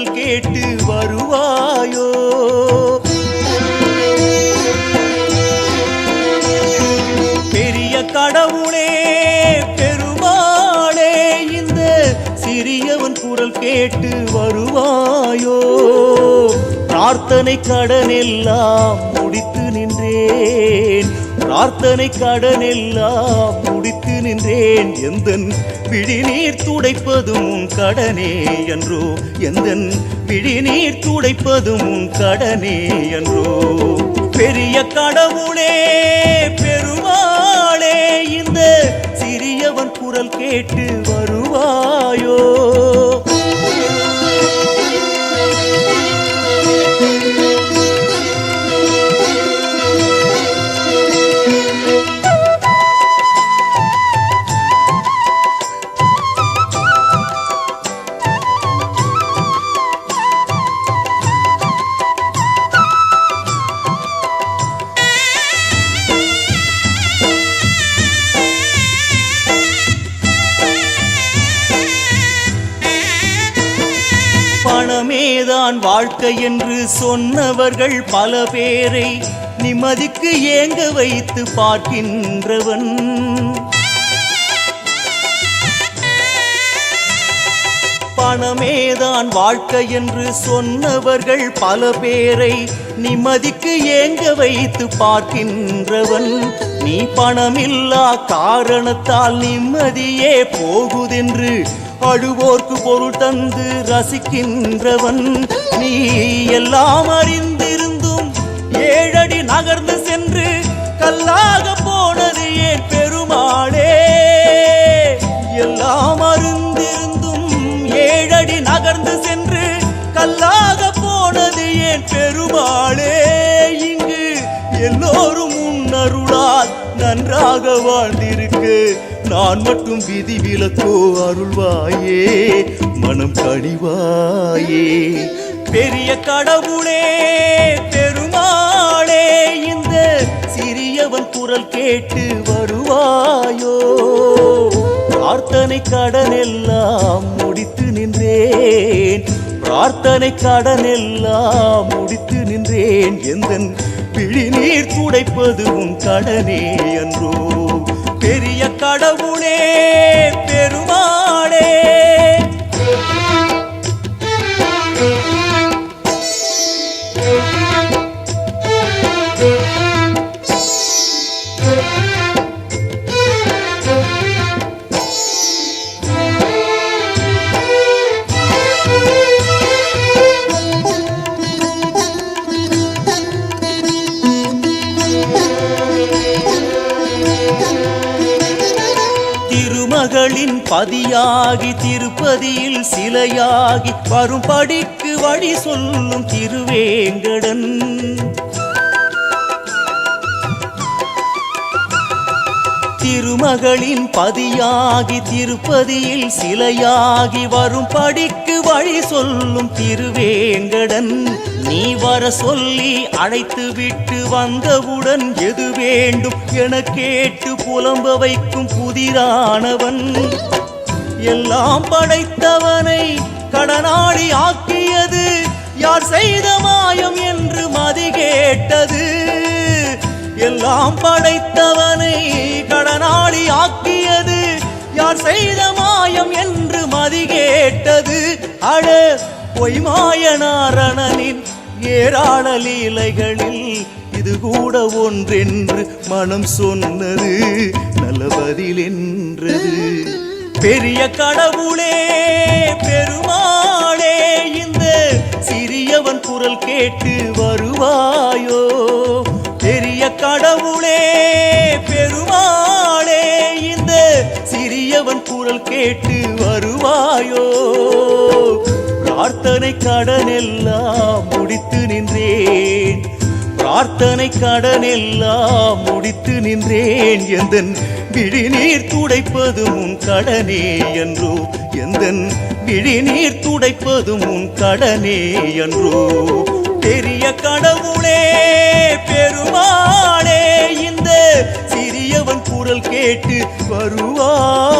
குரல் கேட்டு வருவாயோ? பெரிய கடவுளே பெருமாளே, இந்த சிறியவன் குரல் கேட்டு வருவாயோ? பிரார்த்தனை கடனெல்லாம் முடித்து நின்றேன், பிரார்த்தனை கடனெல்லாம் முடித்து நின்றேன். எந்தன் விழிநீர் துடைப்பதும் கடனே என்றோ, எந்தன் விழிநீர் துடைப்பதும் கடனே என்றோ. பெரிய கடவுளே பெருமாளே, இந்த சிறியவன் குரல் கேட்டு வருவாயோ? பணமேதான் வாழ்க்கை என்று சொன்னவர்கள் பல பேரை நிம்மதிக்கு ஏங்க வைத்து பார்க்கின்றவன். பணமேதான் வாழ்க்கை என்று சொன்னவர்கள் பல பேரை நிம்மதிக்கு ஏங்க வைத்து பார்க்கின்றவன். நீ பணமில்லா காரணத்தால் நிம்மதியே போகுதென்று அழுவோர்க்கு பொருள் தந்து ரசிக்கின்றவன். நீ எல்லாம் அறிந்திருந்தும் ஏழடி நகர்ந்து சென்று கல்லாக போனது ஏன் பெருமாளே? எல்லாம் அறிந்திருந்தும் ஏழடி நகர்ந்து சென்று கல்லாக போனது ஏன் பெருமாளே? இங்கு எல்லோரும் உன்னருளால் நன்றாக வாழ்ந்திருக்கு, நான் மட்டும் விதி விலக்கோ அருள்வாயே, மனம் கனிவாயே. பெரிய கடவுளே பெருமாளே, இந்த சிறியவன் குரல் கேட்டு வருவாயோ? பிரார்த்தனை கடனெல்லாம் முடித்து நின்றேன், பிரார்த்தனை கடனெல்லாம் முடித்து நின்றேன். எந்தன் விழிநீர் துடைப்பது உன் கடனே என்றோ? பெரிய கடவுளே பெருமாளே. திருமகளின் பதியாகி திருப்பதியில் சிலையாகி வரும்படிக்கு வழி சொல்லும் திருவேங்கடன். திருமகளின் பதியாகி திருப்பதியில் சிலையாகி வரும்படிக்கு வழி சொல்லும் திருவேங்கடன். நீ வர சொல்லி அழைத்து விட்டு வந்தவுடன் எது வேண்டும் என கேட்டு புலம்ப வைக்கும் புதிரானவன். எல்லாம் படைத்தவனை கடனாளி ஆக்கியது யார் செய்த மாயம் என்று மதி கேட்டது. எல்லாம் படைத்தவனை கடனாளி ஆக்கியது யார் செய்த மாயம் என்று மதி கேட்டது. அழ பொய்மாயனாரணனின் ஏராள லீலைகளில் இது கூட ஒன்றென்று மனம் சொன்னது நல்ல பதில் என்றது. பெரிய கடவுளே பெருமாளே, இந்த சிறியவன் குரல் கேட்டு வருவாயோ? பெரிய கடவுளே பெருமாளே, இந்த சிறியவன் குரல் கேட்டு வருவாயோ? பிரார்த்தனை கடனெல்லாம் முடித்து நின்றேன், பிரார்த்தனை கடனெல்லாம் முடித்து நின்றேன். எந்தன் விழிநீர் துடைப்பதும் உன் கடனே என்றோ, எந்தன் விழிநீர் துடைப்பதும் உன் கடனே என்றோ. பெரிய கடவுளே பெருமாளே, இந்த சிறியவன் குரல் கேட்டு வருவாய்.